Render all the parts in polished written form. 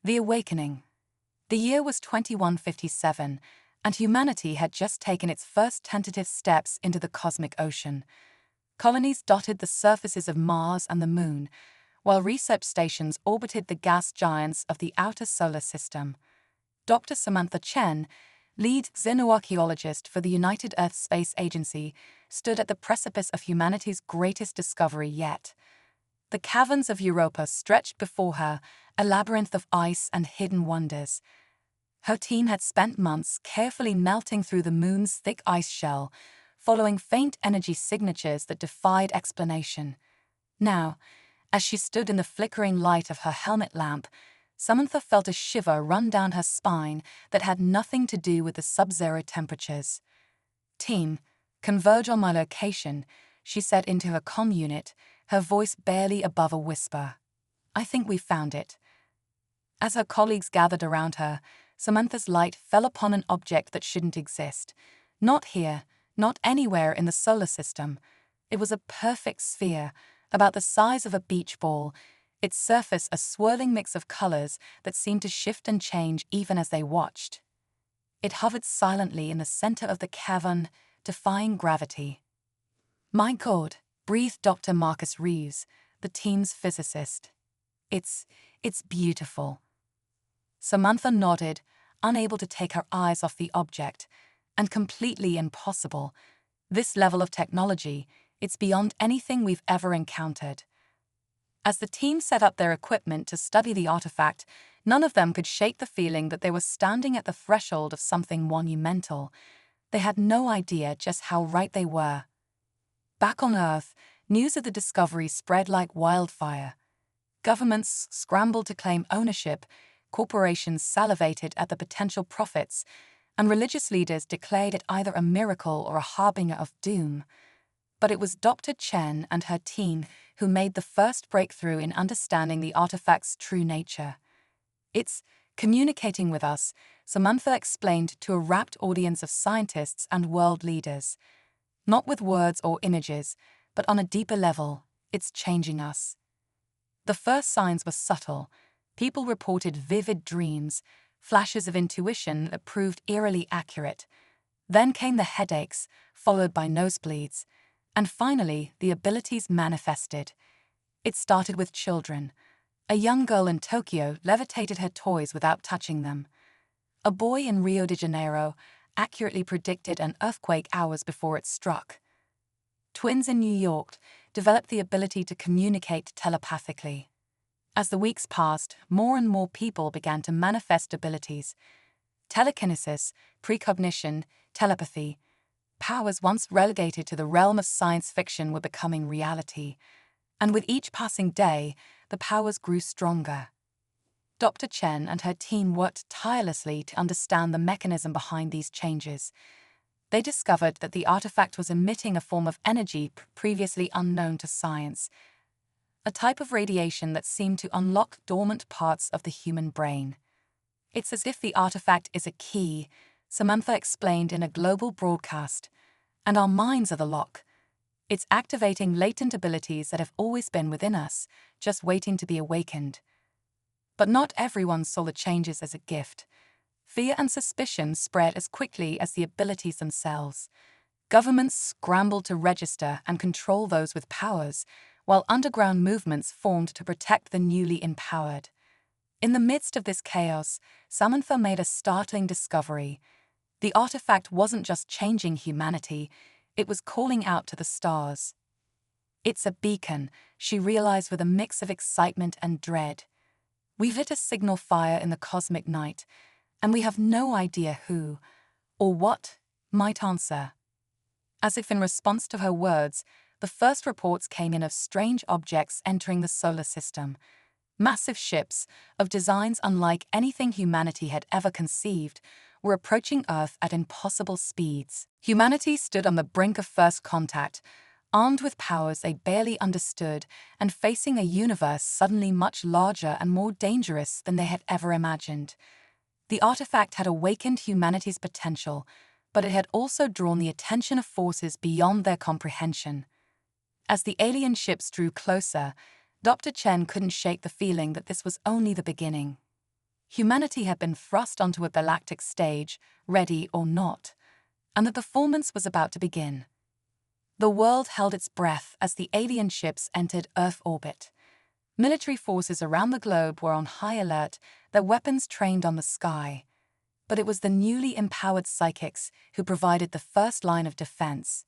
The Awakening. The year was 2157, and humanity had just taken its first tentative steps into the cosmic ocean. Colonies dotted the surfaces of Mars and the Moon, while research stations orbited the gas giants of the outer solar system. Dr. Samantha Chen, lead xenoarchaeologist for the United Earth Space Agency, stood at the precipice of humanity's greatest discovery yet. The caverns of Europa stretched before her, a labyrinth of ice and hidden wonders. Her team had spent months carefully melting through the Moon's thick ice shell, following faint energy signatures that defied explanation. Now, as she stood in the flickering light of her helmet lamp, Samantha felt a shiver run down her spine that had nothing to do with the sub-zero temperatures. "Team, converge on my location," she said into her comm unit, her voice barely above a whisper. "I think we found it." As her colleagues gathered around her, Samantha's light fell upon an object that shouldn't exist. Not here, not anywhere in the solar system. It was a perfect sphere, about the size of a beach ball, its surface a swirling mix of colors that seemed to shift and change even as they watched. It hovered silently in the center of the cavern, defying gravity. "My God," breathed Dr. Marcus Reeves, the team's physicist. It's beautiful." Samantha nodded, unable to take her eyes off the object, and completely impossible. This level of technology, it's beyond anything we've ever encountered. As the team set up their equipment to study the artifact, none of them could shake the feeling that they were standing at the threshold of something monumental. They had no idea just how right they were. Back on Earth, news of the discovery spread like wildfire. Governments scrambled to claim ownership, corporations salivated at the potential profits, and religious leaders declared it either a miracle or a harbinger of doom. But it was Dr. Chen and her team who made the first breakthrough in understanding the artifact's true nature. "It's communicating with us," Samantha explained to a rapt audience of scientists and world leaders. "Not with words or images, but on a deeper level, it's changing us." The first signs were subtle. People reported vivid dreams, flashes of intuition that proved eerily accurate. Then came the headaches, followed by nosebleeds. And finally, the abilities manifested. It started with children. A young girl in Tokyo levitated her toys without touching them. A boy in Rio de Janeiro accurately predicted an earthquake hours before it struck. Twins in New York developed the ability to communicate telepathically. As the weeks passed, more and more people began to manifest abilities. Telekinesis, precognition, telepathy. Powers once relegated to the realm of science fiction were becoming reality, and with each passing day, the powers grew stronger. Dr. Chen and her team worked tirelessly to understand the mechanism behind these changes. They discovered that the artifact was emitting a form of energy previously unknown to science, a type of radiation that seemed to unlock dormant parts of the human brain. "It's as if the artifact is a key," Samantha explained in a global broadcast, "and our minds are the lock. It's activating latent abilities that have always been within us, just waiting to be awakened." But not everyone saw the changes as a gift. Fear and suspicion spread as quickly as the abilities themselves. Governments scrambled to register and control those with powers, while underground movements formed to protect the newly empowered. In the midst of this chaos, Samantha made a startling discovery. The artifact wasn't just changing humanity, it was calling out to the stars. "It's a beacon," she realized with a mix of excitement and dread. "We've lit a signal fire in the cosmic night, and we have no idea who, or what, might answer." As if in response to her words, the first reports came in of strange objects entering the solar system. Massive ships, of designs unlike anything humanity had ever conceived, were approaching Earth at impossible speeds. Humanity stood on the brink of first contact, armed with powers they barely understood and facing a universe suddenly much larger and more dangerous than they had ever imagined. The artifact had awakened humanity's potential, but it had also drawn the attention of forces beyond their comprehension. As the alien ships drew closer, Dr. Chen couldn't shake the feeling that this was only the beginning. Humanity had been thrust onto a galactic stage, ready or not, and the performance was about to begin. The world held its breath as the alien ships entered Earth orbit. Military forces around the globe were on high alert, their weapons trained on the sky. But it was the newly empowered psychics who provided the first line of defense.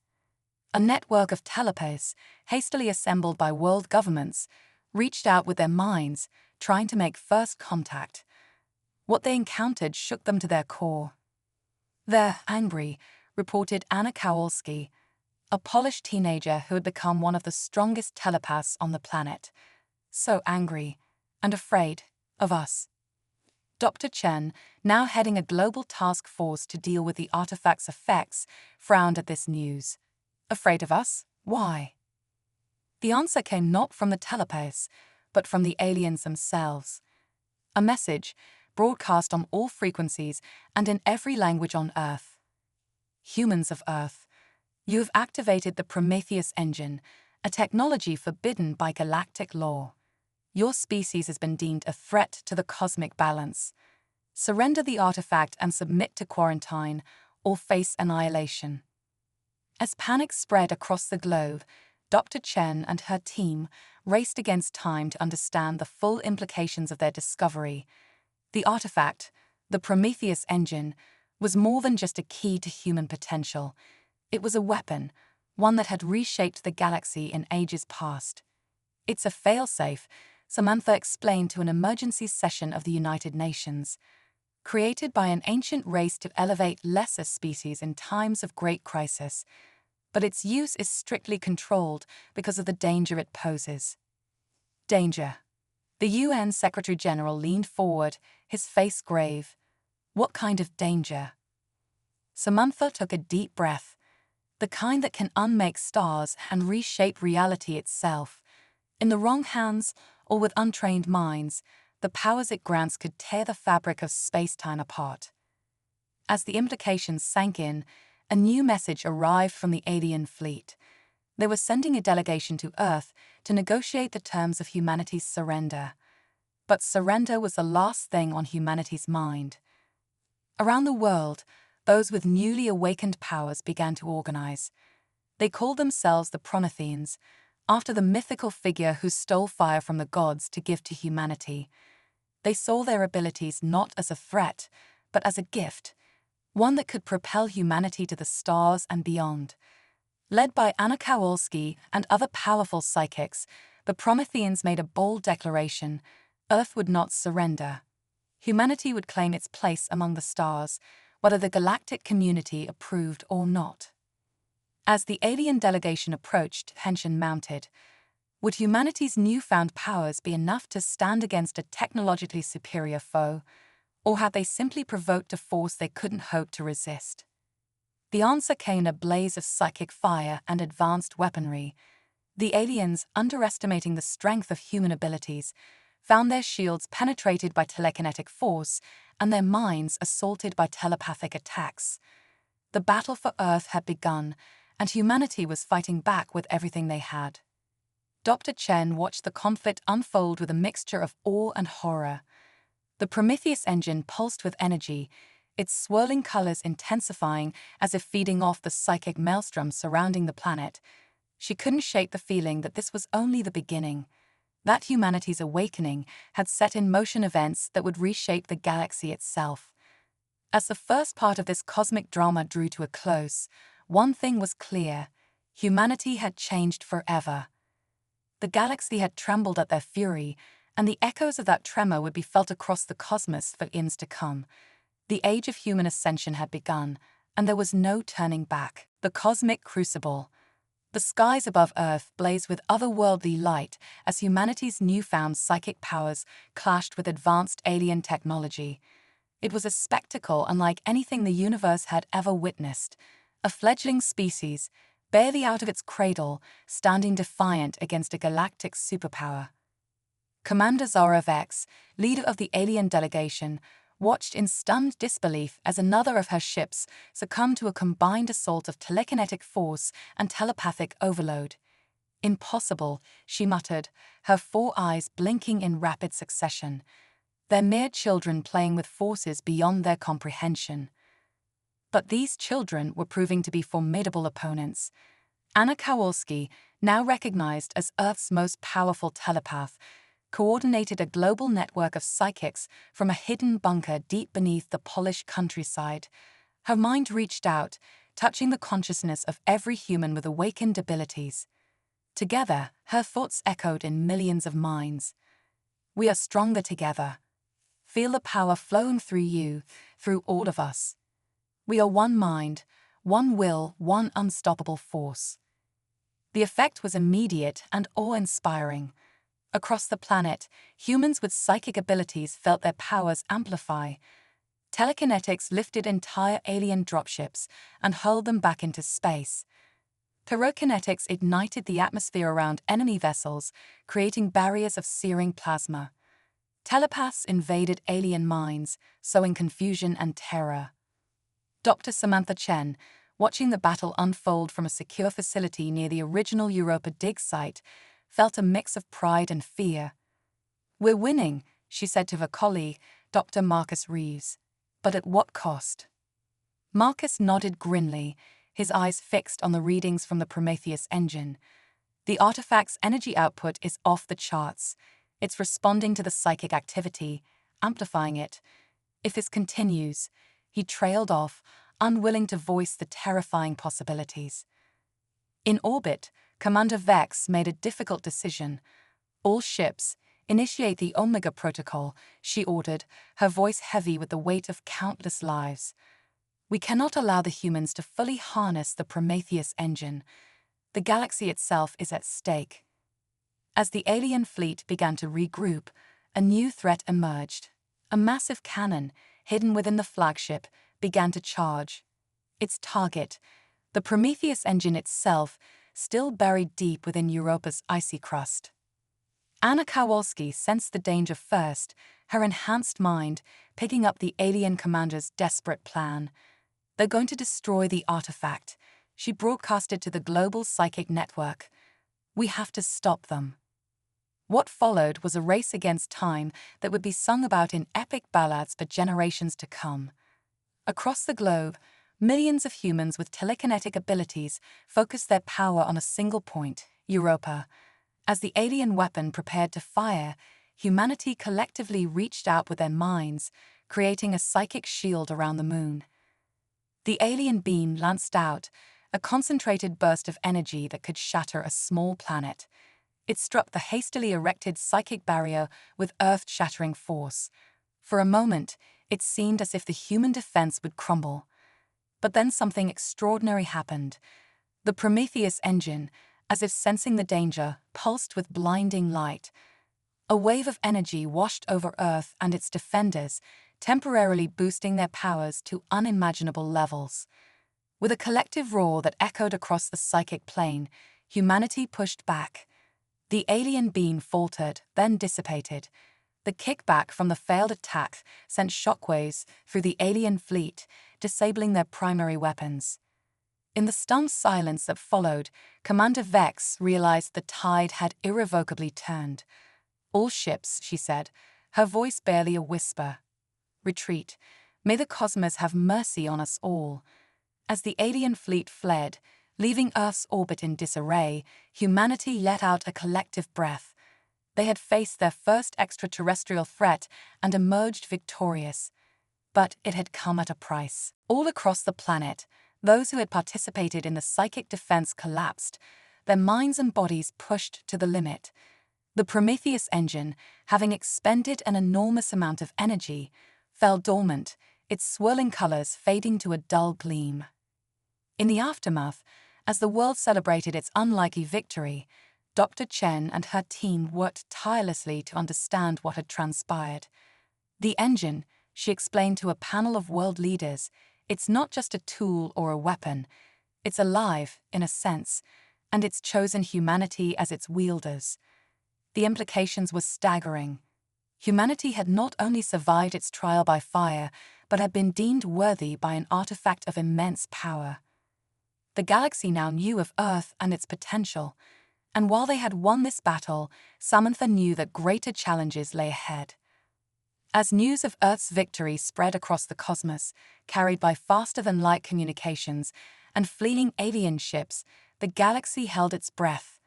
A network of telepaths, hastily assembled by world governments, reached out with their minds, trying to make first contact. What they encountered shook them to their core. "They're angry," reported Anna Kowalski, a polished teenager who had become one of the strongest telepaths on the planet. "So angry and afraid of us." Dr. Chen, now heading a global task force to deal with the artifact's effects, frowned at this news. "Afraid of us? Why?" The answer came not from the telepaths, but from the aliens themselves. A message, broadcast on all frequencies and in every language on Earth. "Humans of Earth, you have activated the Prometheus engine, a technology forbidden by galactic law. Your species has been deemed a threat to the cosmic balance. Surrender the artifact and submit to quarantine, or face annihilation." As panic spread across the globe, Dr. Chen and her team raced against time to understand the full implications of their discovery. The artifact, the Prometheus engine, was more than just a key to human potential. It was a weapon, one that had reshaped the galaxy in ages past. "It's a failsafe," Samantha explained to an emergency session of the United Nations. "Created by an ancient race to elevate lesser species in times of great crisis. But its use is strictly controlled because of the danger it poses." Danger. The UN Secretary-General leaned forward, his face grave. "What kind of danger?" Samantha took a deep breath. "The kind that can unmake stars and reshape reality itself. In the wrong hands, or with untrained minds, the powers it grants could tear the fabric of space-time apart." As the implications sank in, a new message arrived from the alien fleet. They were sending a delegation to Earth to negotiate the terms of humanity's surrender. But surrender was the last thing on humanity's mind. Around the world, those with newly awakened powers began to organize. They called themselves the Prometheans, after the mythical figure who stole fire from the gods to give to humanity. They saw their abilities not as a threat, but as a gift, one that could propel humanity to the stars and beyond. Led by Anna Kowalski and other powerful psychics, the Prometheans made a bold declaration: Earth would not surrender. Humanity would claim its place among the stars, whether the galactic community approved or not. As the alien delegation approached, tension mounted. Would humanity's newfound powers be enough to stand against a technologically superior foe, or had they simply provoked a force they couldn't hope to resist? The answer came in a blaze of psychic fire and advanced weaponry. The aliens, underestimating the strength of human abilities, found their shields penetrated by telekinetic force and their minds assaulted by telepathic attacks. The battle for Earth had begun, and humanity was fighting back with everything they had. Dr. Chen watched the conflict unfold with a mixture of awe and horror. The Prometheus engine pulsed with energy, its swirling colors intensifying as if feeding off the psychic maelstrom surrounding the planet. She couldn't shake the feeling that this was only the beginning, that humanity's awakening had set in motion events that would reshape the galaxy itself. As the first part of this cosmic drama drew to a close, one thing was clear: humanity had changed forever. The galaxy had trembled at their fury, and the echoes of that tremor would be felt across the cosmos for eons to come. The age of human ascension had begun, and there was no turning back. The cosmic crucible. The skies above Earth blazed with otherworldly light as humanity's newfound psychic powers clashed with advanced alien technology. It was a spectacle unlike anything the universe had ever witnessed. A fledgling species, barely out of its cradle, standing defiant against a galactic superpower. Commander Zara Vex, leader of the alien delegation, watched in stunned disbelief as another of her ships succumbed to a combined assault of telekinetic force and telepathic overload. "Impossible," she muttered, her four eyes blinking in rapid succession. They're mere children playing with forces beyond their comprehension. But these children were proving to be formidable opponents. Anna Kowalski, now recognized as Earth's most powerful telepath, coordinated a global network of psychics from a hidden bunker deep beneath the Polish countryside. Her mind reached out, touching the consciousness of every human with awakened abilities. Together, her thoughts echoed in millions of minds. We are stronger together. Feel the power flowing through you, through all of us. We are one mind, one will, one unstoppable force. The effect was immediate and awe-inspiring. Across the planet, humans with psychic abilities felt their powers amplify. Telekinetics lifted entire alien dropships and hurled them back into space. Pyrokinetics ignited the atmosphere around enemy vessels, creating barriers of searing plasma. Telepaths invaded alien minds, sowing confusion and terror. Dr. Samantha Chen, watching the battle unfold from a secure facility near the original Europa dig site, felt a mix of pride and fear. "We're winning," she said to her colleague, Dr. Marcus Reeves. "But at what cost?" Marcus nodded grimly, his eyes fixed on the readings from the Prometheus engine. The artifact's energy output is off the charts. It's responding to the psychic activity, amplifying it. If this continues, he trailed off, unwilling to voice the terrifying possibilities. In orbit, Commander Vex made a difficult decision. "All ships, initiate the Omega Protocol," she ordered, her voice heavy with the weight of countless lives. "We cannot allow the humans to fully harness the Prometheus engine. The galaxy itself is at stake." As the alien fleet began to regroup, a new threat emerged. A massive cannon, hidden within the flagship, began to charge. Its target, the Prometheus engine itself, still buried deep within Europa's icy crust. Anna Kowalski sensed the danger first, her enhanced mind picking up the alien commander's desperate plan. "They're going to destroy the artifact," she broadcasted to the global psychic network. "We have to stop them." What followed was a race against time that would be sung about in epic ballads for generations to come. Across the globe, millions of humans with telekinetic abilities focused their power on a single point, Europa. As the alien weapon prepared to fire, humanity collectively reached out with their minds, creating a psychic shield around the moon. The alien beam lanced out, a concentrated burst of energy that could shatter a small planet. It struck the hastily erected psychic barrier with earth-shattering force. For a moment, it seemed as if the human defense would crumble. But then something extraordinary happened. The Prometheus engine, as if sensing the danger, pulsed with blinding light. A wave of energy washed over Earth and its defenders, temporarily boosting their powers to unimaginable levels. With a collective roar that echoed across the psychic plane, humanity pushed back. The alien beam faltered, then dissipated. The kickback from the failed attack sent shockwaves through the alien fleet, disabling their primary weapons. In the stunned silence that followed, Commander Vex realized the tide had irrevocably turned. "All ships," she said, her voice barely a whisper. "Retreat. May the cosmos have mercy on us all." As the alien fleet fled, leaving Earth's orbit in disarray, humanity let out a collective breath. They had faced their first extraterrestrial threat and emerged victorious. But it had come at a price. All across the planet, those who had participated in the psychic defense collapsed, their minds and bodies pushed to the limit. The Prometheus engine, having expended an enormous amount of energy, fell dormant, its swirling colors fading to a dull gleam. In the aftermath, as the world celebrated its unlikely victory, Dr. Chen and her team worked tirelessly to understand what had transpired. "The engine," she explained to a panel of world leaders, "it's not just a tool or a weapon. It's alive, in a sense, and it's chosen humanity as its wielders." The implications were staggering. Humanity had not only survived its trial by fire, but had been deemed worthy by an artifact of immense power. The galaxy now knew of Earth and its potential, and while they had won this battle, Samantha knew that greater challenges lay ahead. As news of Earth's victory spread across the cosmos, carried by faster-than-light communications and fleeing alien ships, the galaxy held its breath.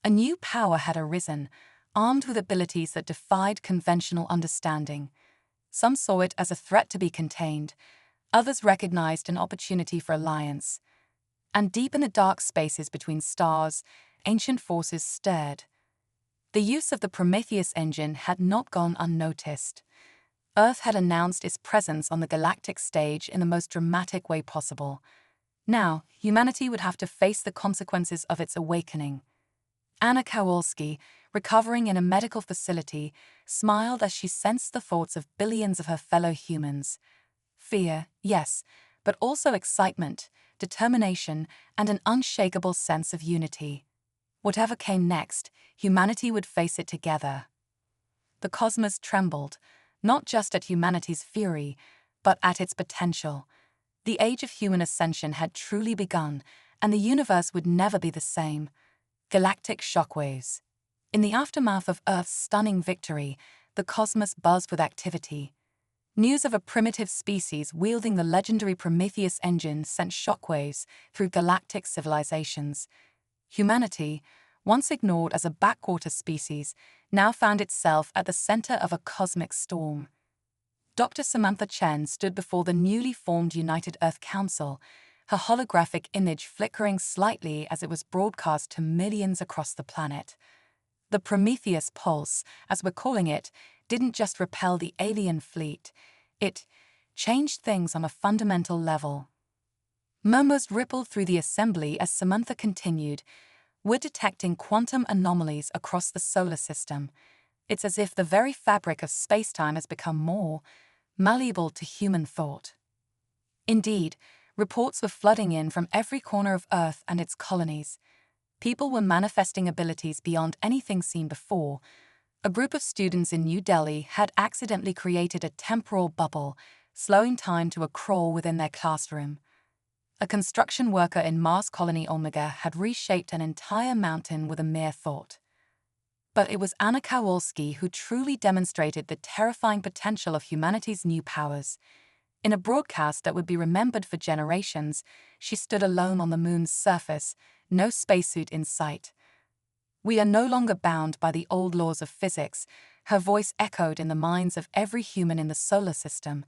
A new power had arisen, armed with abilities that defied conventional understanding. Some saw it as a threat to be contained, others recognized an opportunity for alliance. And deep in the dark spaces between stars, ancient forces stirred. The use of the Prometheus engine had not gone unnoticed. Earth had announced its presence on the galactic stage in the most dramatic way possible. Now, humanity would have to face the consequences of its awakening. Anna Kowalski, recovering in a medical facility, smiled as she sensed the thoughts of billions of her fellow humans. Fear, yes, but also excitement, determination, and an unshakable sense of unity. Whatever came next, humanity would face it together. The cosmos trembled, not just at humanity's fury, but at its potential. The age of human ascension had truly begun, and the universe would never be the same. Galactic shockwaves. In the aftermath of Earth's stunning victory, the cosmos buzzed with activity. News of a primitive species wielding the legendary Prometheus engine sent shockwaves through galactic civilizations. Humanity, once ignored as a backwater species, now found itself at the center of a cosmic storm. Dr. Samantha Chen stood before the newly formed United Earth Council, her holographic image flickering slightly as it was broadcast to millions across the planet. The Prometheus Pulse, as we're calling it, didn't just repel the alien fleet. It changed things on a fundamental level. Murmurs rippled through the assembly as Samantha continued. We're detecting quantum anomalies across the solar system. It's as if the very fabric of space-time has become more malleable to human thought. Indeed, reports were flooding in from every corner of Earth and its colonies. People were manifesting abilities beyond anything seen before. A group of students in New Delhi had accidentally created a temporal bubble, slowing time to a crawl within their classroom. A construction worker in Mars Colony Omega had reshaped an entire mountain with a mere thought. But it was Anna Kowalski who truly demonstrated the terrifying potential of humanity's new powers. In a broadcast that would be remembered for generations, she stood alone on the moon's surface, no spacesuit in sight. We are no longer bound by the old laws of physics, her voice echoed in the minds of every human in the solar system.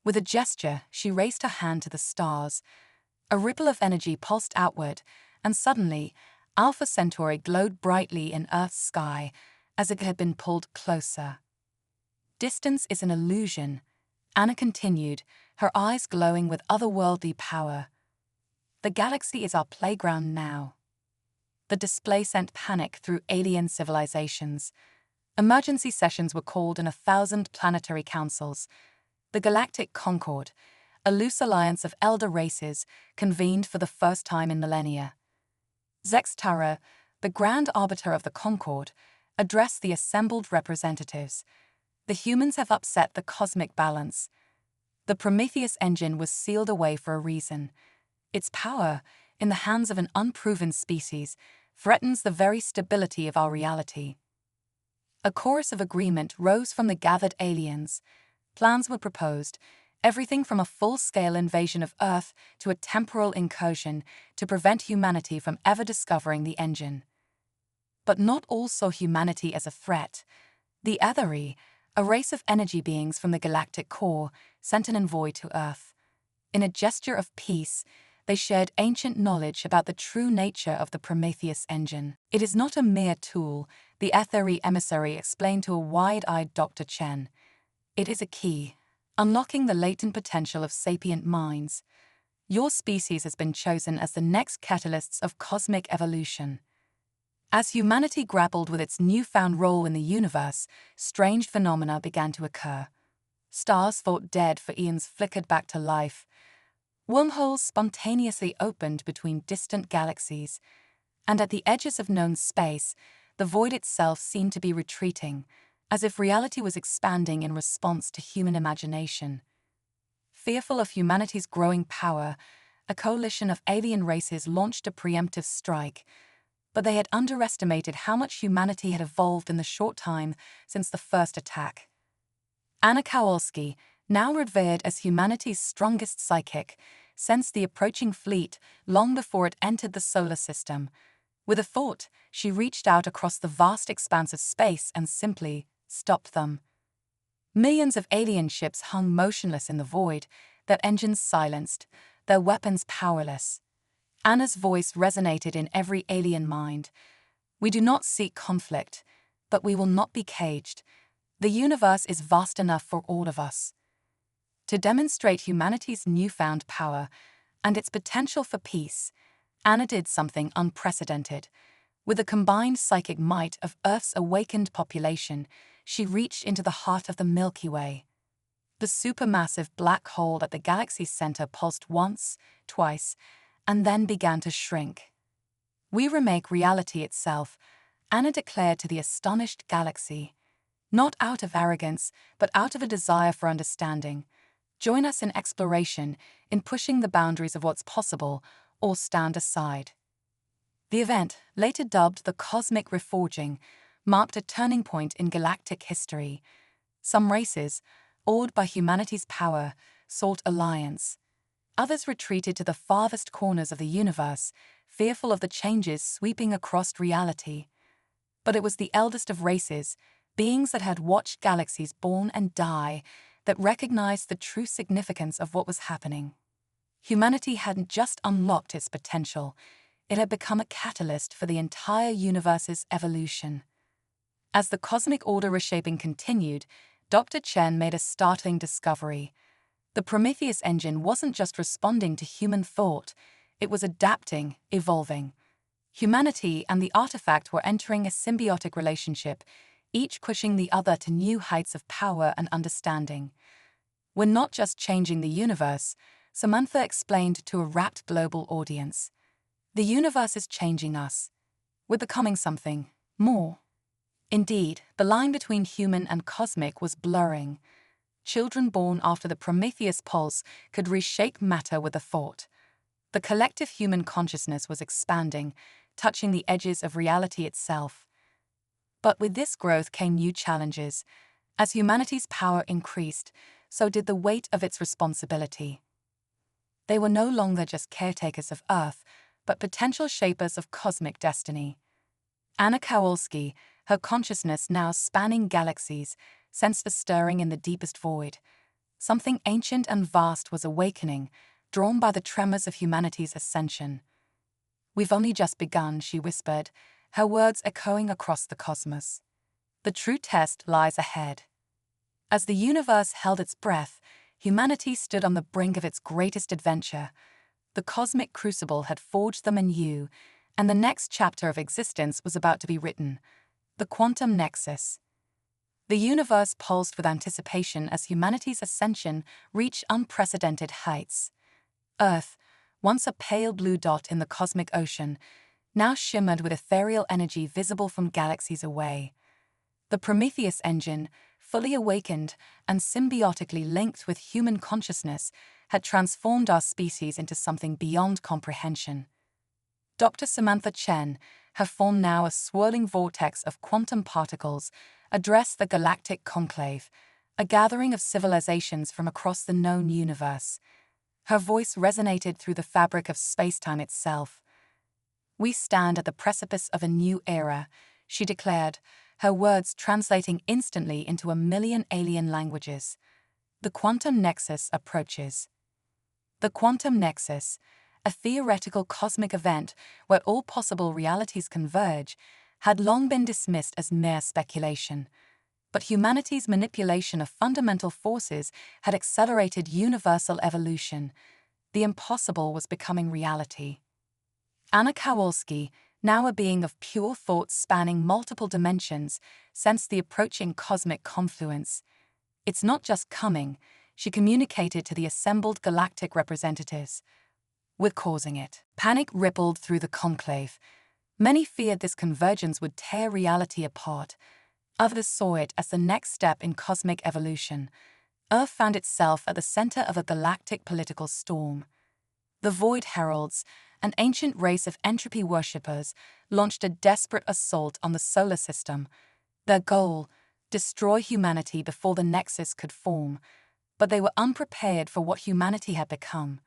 With a gesture, she raised her hand to the stars. A ripple of energy pulsed outward, and suddenly, Alpha Centauri glowed brightly in Earth's sky, as if it had been pulled closer. Distance is an illusion, Anna continued, her eyes glowing with otherworldly power. The galaxy is our playground now. The display sent panic through alien civilizations. Emergency sessions were called in 1,000 planetary councils. The Galactic Concord, a loose alliance of elder races, convened for the first time in millennia. Zextara, the grand arbiter of the Concord, addressed the assembled representatives. The humans have upset the cosmic balance. The Prometheus engine was sealed away for a reason. Its power, in the hands of an unproven species, threatens the very stability of our reality. A chorus of agreement rose from the gathered aliens. Plans were proposed, everything from a full-scale invasion of Earth to a temporal incursion to prevent humanity from ever discovering the engine. But not all saw humanity as a threat. The Aetheri, a race of energy beings from the galactic core, sent an envoy to Earth. In a gesture of peace, they shared ancient knowledge about the true nature of the Prometheus engine. It is not a mere tool, the Aetheri emissary explained to a wide-eyed Dr. Chen. It is a key, unlocking the latent potential of sapient minds. Your species has been chosen as the next catalysts of cosmic evolution. As humanity grappled with its newfound role in the universe, strange phenomena began to occur. Stars thought dead for eons flickered back to life. Wormholes spontaneously opened between distant galaxies, and at the edges of known space, the void itself seemed to be retreating, as if reality was expanding in response to human imagination. Fearful of humanity's growing power, a coalition of alien races launched a preemptive strike, but they had underestimated how much humanity had evolved in the short time since the first attack. Anna Kowalski, now revered as humanity's strongest psychic, sensed the approaching fleet long before it entered the solar system. With a thought, she reached out across the vast expanse of space and simply stopped them. Millions of alien ships hung motionless in the void, their engines silenced, their weapons powerless. Anna's voice resonated in every alien mind. We do not seek conflict, but we will not be caged. The universe is vast enough for all of us. To demonstrate humanity's newfound power and its potential for peace, Anna did something unprecedented. With the combined psychic might of Earth's awakened population, she reached into the heart of the Milky Way. The supermassive black hole at the galaxy's center pulsed once, twice, and then began to shrink. "We remake reality itself," Anna declared to the astonished galaxy. "Not out of arrogance, but out of a desire for understanding. Join us in exploration, in pushing the boundaries of what's possible, or stand aside." The event, later dubbed the Cosmic Reforging, marked a turning point in galactic history. Some races, awed by humanity's power, sought alliance. Others retreated to the farthest corners of the universe, fearful of the changes sweeping across reality. But it was the eldest of races, beings that had watched galaxies born and die, that recognized the true significance of what was happening. Humanity hadn't just unlocked its potential, it had become a catalyst for the entire universe's evolution. As the cosmic order reshaping continued, Dr. Chen made a startling discovery. The Prometheus engine wasn't just responding to human thought, it was adapting, evolving. Humanity and the artifact were entering a symbiotic relationship, each pushing the other to new heights of power and understanding. "We're not just changing the universe," Samantha explained to a rapt global audience. "The universe is changing us. We're becoming something more." Indeed, the line between human and cosmic was blurring. Children born after the Prometheus pulse could reshape matter with a thought. The collective human consciousness was expanding, touching the edges of reality itself. But with this growth came new challenges. As humanity's power increased, so did the weight of its responsibility. They were no longer just caretakers of Earth, but potential shapers of cosmic destiny. Anna Kowalski, her consciousness now spanning galaxies, sensed a stirring in the deepest void. Something ancient and vast was awakening, drawn by the tremors of humanity's ascension. "We've only just begun," she whispered, her words echoing across the cosmos. "The true test lies ahead." As the universe held its breath, humanity stood on the brink of its greatest adventure. The cosmic crucible had forged them anew, and the next chapter of existence was about to be written. The quantum nexus. The universe pulsed with anticipation as humanity's ascension reached unprecedented heights. Earth, once a pale blue dot in the cosmic ocean, now shimmered with ethereal energy visible from galaxies away. The Prometheus engine, fully awakened and symbiotically linked with human consciousness, had transformed our species into something beyond comprehension. Dr. Samantha Chen, her form now a swirling vortex of quantum particles, addressed the Galactic Conclave, a gathering of civilizations from across the known universe. Her voice resonated through the fabric of space-time itself. "We stand at the precipice of a new era," she declared, her words translating instantly into 1,000,000 alien languages. "The quantum nexus approaches." The quantum nexus, a theoretical cosmic event where all possible realities converge, had long been dismissed as mere speculation. But humanity's manipulation of fundamental forces had accelerated universal evolution. The impossible was becoming reality. Anna Kowalski, now a being of pure thought spanning multiple dimensions, sensed the approaching cosmic confluence. "It's not just coming," she communicated to the assembled galactic representatives. "We're causing it." Panic rippled through the conclave. Many feared this convergence would tear reality apart. Others saw it as the next step in cosmic evolution. Earth found itself at the center of a galactic political storm. The Void Heralds, an ancient race of entropy worshippers, launched a desperate assault on the solar system. Their goal, destroy humanity before the Nexus could form, but they were unprepared for what humanity had become.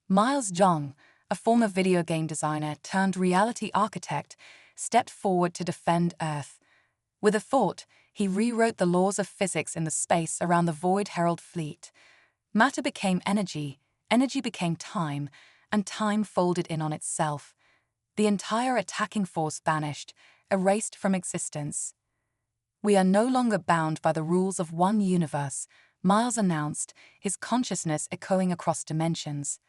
Miles Zhang, a former video game designer turned reality architect, stepped forward to defend Earth. With a thought, he rewrote the laws of physics in the space around the Void Herald fleet. Matter became energy, energy became time, and time folded in on itself. The entire attacking force vanished, erased from existence. "We are no longer bound by the rules of one universe," Miles announced, his consciousness echoing across dimensions.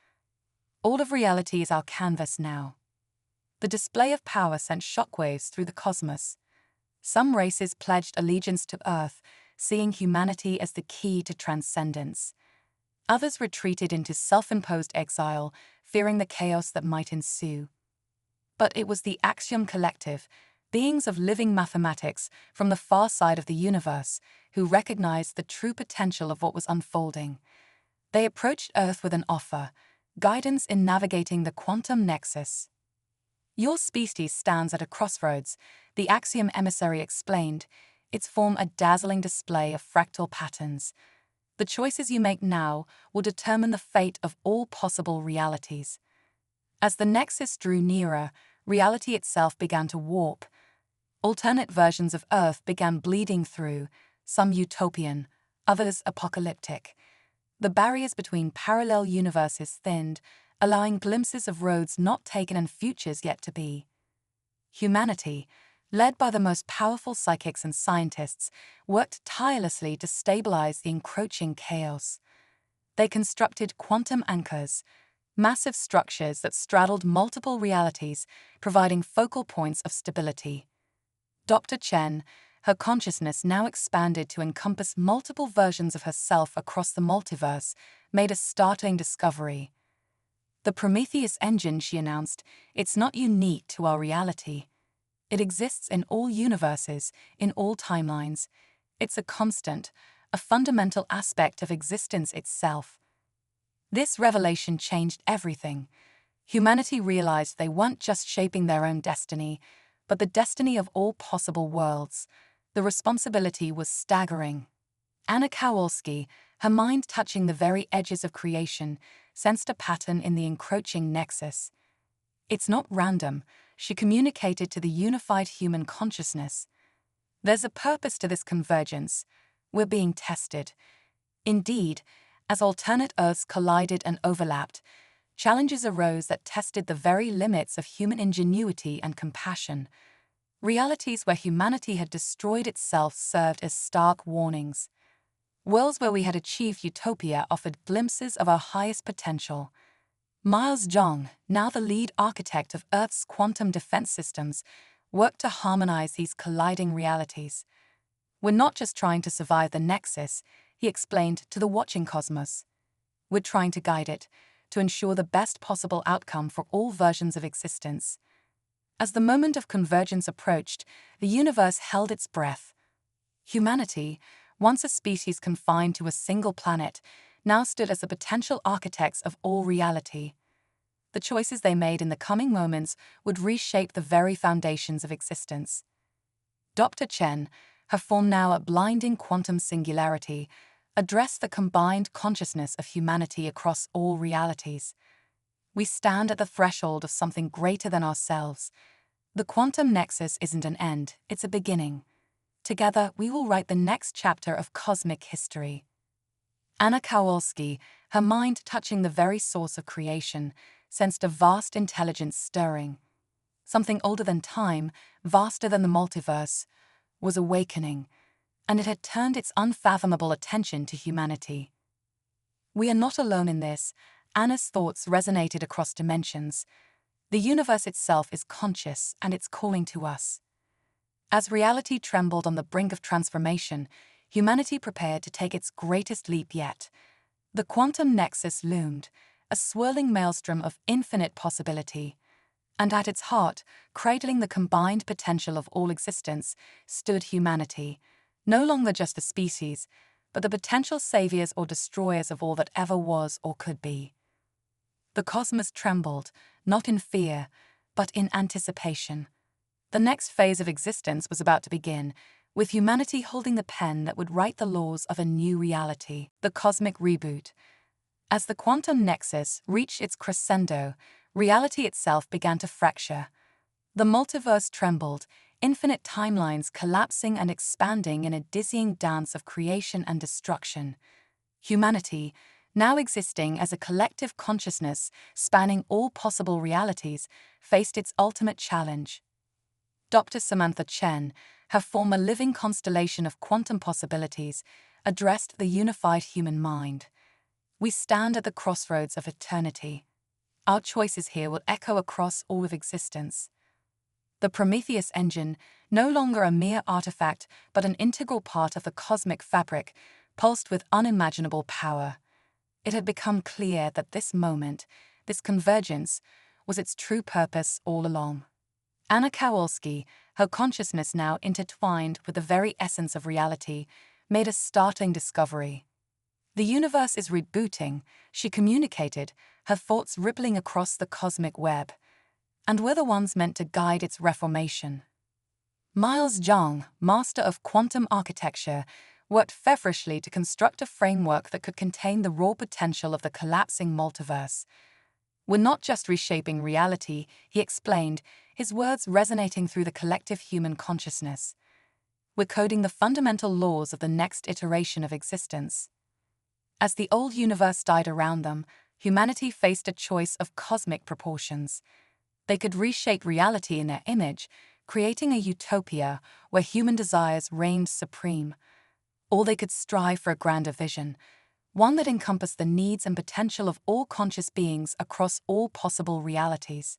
"All of reality is our canvas now." The display of power sent shockwaves through the cosmos. Some races pledged allegiance to Earth, seeing humanity as the key to transcendence. Others retreated into self-imposed exile, fearing the chaos that might ensue. But it was the Axiom Collective, beings of living mathematics from the far side of the universe, who recognized the true potential of what was unfolding. They approached Earth with an offer: guidance in navigating the quantum nexus. "Your species stands at a crossroads," the Axiom emissary explained, its form a dazzling display of fractal patterns. "The choices you make now will determine the fate of all possible realities." As the nexus drew nearer, reality itself began to warp. Alternate versions of Earth began bleeding through, some utopian, others apocalyptic. The barriers between parallel universes thinned, allowing glimpses of roads not taken and futures yet to be. Humanity, led by the most powerful psychics and scientists, worked tirelessly to stabilize the encroaching chaos. They constructed quantum anchors, massive structures that straddled multiple realities, providing focal points of stability. Dr. Chen, her consciousness now expanded to encompass multiple versions of herself across the multiverse, made a startling discovery. "The Prometheus engine," she announced, "it's not unique to our reality. It exists in all universes, in all timelines. It's a constant, a fundamental aspect of existence itself." This revelation changed everything. Humanity realized they weren't just shaping their own destiny, but the destiny of all possible worlds. The responsibility was staggering. Anna Kowalski, her mind touching the very edges of creation, sensed a pattern in the encroaching nexus. "It's not random," she communicated to the unified human consciousness. "There's a purpose to this convergence. We're being tested." Indeed, as alternate Earths collided and overlapped, challenges arose that tested the very limits of human ingenuity and compassion. Realities where humanity had destroyed itself served as stark warnings. Worlds where we had achieved utopia offered glimpses of our highest potential. Miles Zhang, now the lead architect of Earth's quantum defense systems, worked to harmonize these colliding realities. "We're not just trying to survive the nexus," he explained to the watching cosmos. "We're trying to guide it, to ensure the best possible outcome for all versions of existence." As the moment of convergence approached, the universe held its breath. Humanity, once a species confined to a single planet, now stood as the potential architects of all reality. The choices they made in the coming moments would reshape the very foundations of existence. Dr. Chen, her form now a blinding quantum singularity, addressed the combined consciousness of humanity across all realities. "We stand at the threshold of something greater than ourselves. The quantum nexus isn't an end, it's a beginning. Together, we will write the next chapter of cosmic history." Anna Kowalski, her mind touching the very source of creation, sensed a vast intelligence stirring. Something older than time, vaster than the multiverse, was awakening, and it had turned its unfathomable attention to humanity. "We are not alone in this," Anna's thoughts resonated across dimensions. "The universe itself is conscious, and it's calling to us." As reality trembled on the brink of transformation, humanity prepared to take its greatest leap yet. The quantum nexus loomed, a swirling maelstrom of infinite possibility. And at its heart, cradling the combined potential of all existence, stood humanity, no longer just a species, but the potential saviors or destroyers of all that ever was or could be. The cosmos trembled, not in fear, but in anticipation. The next phase of existence was about to begin, with humanity holding the pen that would write the laws of a new reality, the cosmic reboot. As the quantum nexus reached its crescendo, reality itself began to fracture. The multiverse trembled, infinite timelines collapsing and expanding in a dizzying dance of creation and destruction. Humanity, now existing as a collective consciousness spanning all possible realities, faced its ultimate challenge. Dr. Samantha Chen, her former living constellation of quantum possibilities, addressed the unified human mind. We stand at the crossroads of eternity. Our choices here will echo across all of existence. The Prometheus engine, no longer a mere artifact but an integral part of the cosmic fabric, pulsed with unimaginable power. It had become clear that this moment, this convergence, was its true purpose all along. Anna Kowalski, her consciousness now intertwined with the very essence of reality, made a startling discovery. The universe is rebooting, she communicated, her thoughts rippling across the cosmic web. And we're the ones meant to guide its reformation. Miles Zhang, master of quantum architecture, worked feverishly to construct a framework that could contain the raw potential of the collapsing multiverse. We're not just reshaping reality, he explained, his words resonating through the collective human consciousness. We're coding the fundamental laws of the next iteration of existence. As the old universe died around them, humanity faced a choice of cosmic proportions. They could reshape reality in their image, creating a utopia where human desires reigned supreme. Or they could strive for a grander vision, one that encompassed the needs and potential of all conscious beings across all possible realities.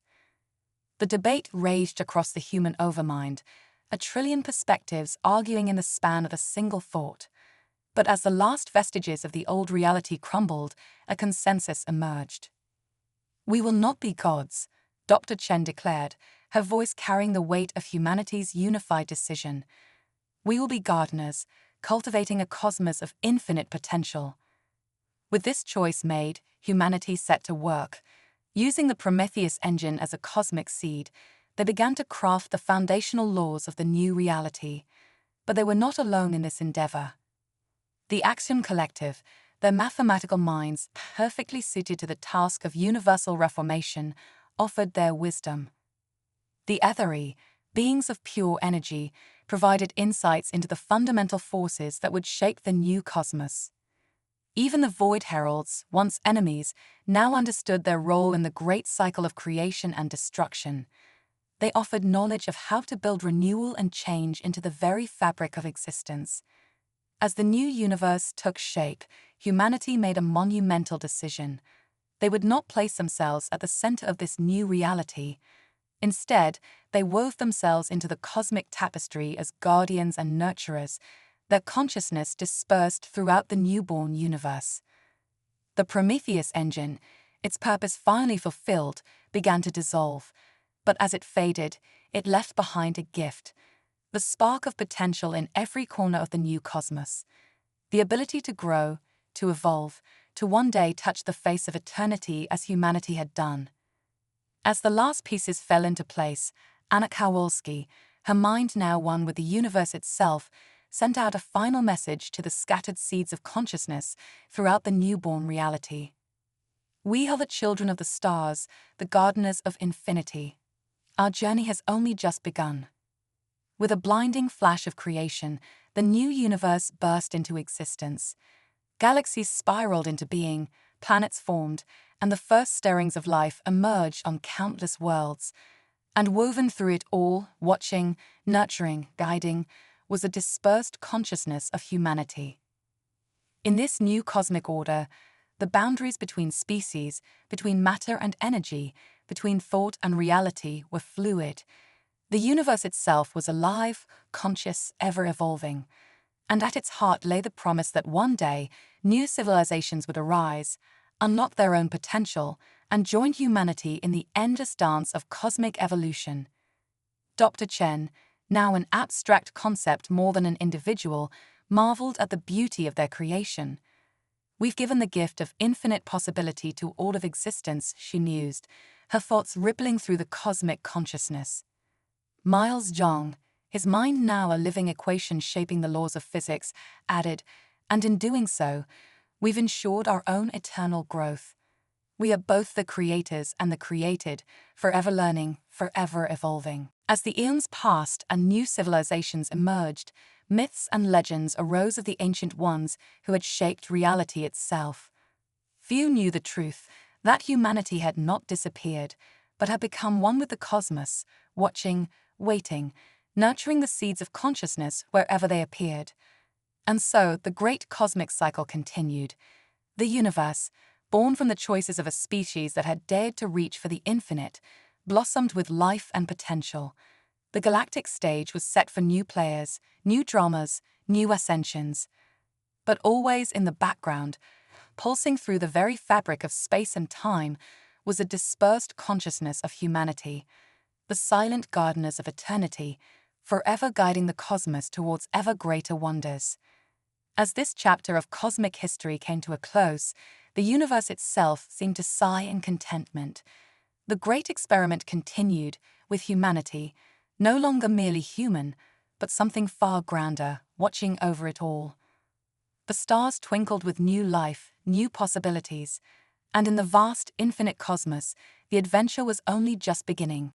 The debate raged across the human overmind, a trillion perspectives arguing in the span of a single thought. But as the last vestiges of the old reality crumbled, a consensus emerged. We will not be gods, Dr. Chen declared, her voice carrying the weight of humanity's unified decision. We will be gardeners, cultivating a cosmos of infinite potential. With this choice made, humanity set to work. Using the Prometheus engine as a cosmic seed, they began to craft the foundational laws of the new reality. But they were not alone in this endeavor. The Axiom Collective, their mathematical minds perfectly suited to the task of universal reformation, offered their wisdom. The Ethery, beings of pure energy, provided insights into the fundamental forces that would shape the new cosmos. Even the Void Heralds, once enemies, now understood their role in the great cycle of creation and destruction. They offered knowledge of how to build renewal and change into the very fabric of existence. As the new universe took shape, humanity made a monumental decision. They would not place themselves at the center of this new reality. Instead, they wove themselves into the cosmic tapestry as guardians and nurturers, their consciousness dispersed throughout the newborn universe. The Prometheus engine, its purpose finally fulfilled, began to dissolve. But as it faded, it left behind a gift, the spark of potential in every corner of the new cosmos, the ability to grow, to evolve, to one day touch the face of eternity as humanity had done. As the last pieces fell into place, Anna Kowalski, her mind now one with the universe itself, sent out a final message to the scattered seeds of consciousness throughout the newborn reality. We are the children of the stars, the gardeners of infinity. Our journey has only just begun. With a blinding flash of creation, the new universe burst into existence. Galaxies spiraled into being, planets formed, and the first stirrings of life emerged on countless worlds. And woven through it all, watching, nurturing, guiding, was a dispersed consciousness of humanity. In this new cosmic order, the boundaries between species, between matter and energy, between thought and reality were fluid. The universe itself was alive, conscious, ever-evolving. And at its heart lay the promise that one day, new civilizations would arise, unlock their own potential, and join humanity in the endless dance of cosmic evolution. Dr. Chen, now an abstract concept more than an individual, marveled at the beauty of their creation. We've given the gift of infinite possibility to all of existence, she mused, her thoughts rippling through the cosmic consciousness. Miles Zhang, his mind now a living equation shaping the laws of physics, added, and in doing so, we've ensured our own eternal growth. We are both the creators and the created, forever learning, forever evolving. As the eons passed and new civilizations emerged, myths and legends arose of the ancient ones who had shaped reality itself. Few knew the truth, that humanity had not disappeared, but had become one with the cosmos, watching, waiting, nurturing the seeds of consciousness wherever they appeared. And so the great cosmic cycle continued. The universe, born from the choices of a species that had dared to reach for the infinite, blossomed with life and potential. The galactic stage was set for new players, new dramas, new ascensions. But always in the background, pulsing through the very fabric of space and time, was a dispersed consciousness of humanity, the silent gardeners of eternity, forever guiding the cosmos towards ever greater wonders. As this chapter of cosmic history came to a close, the universe itself seemed to sigh in contentment. The great experiment continued, with humanity, no longer merely human, but something far grander, watching over it all. The stars twinkled with new life, new possibilities, and in the vast, infinite cosmos, the adventure was only just beginning.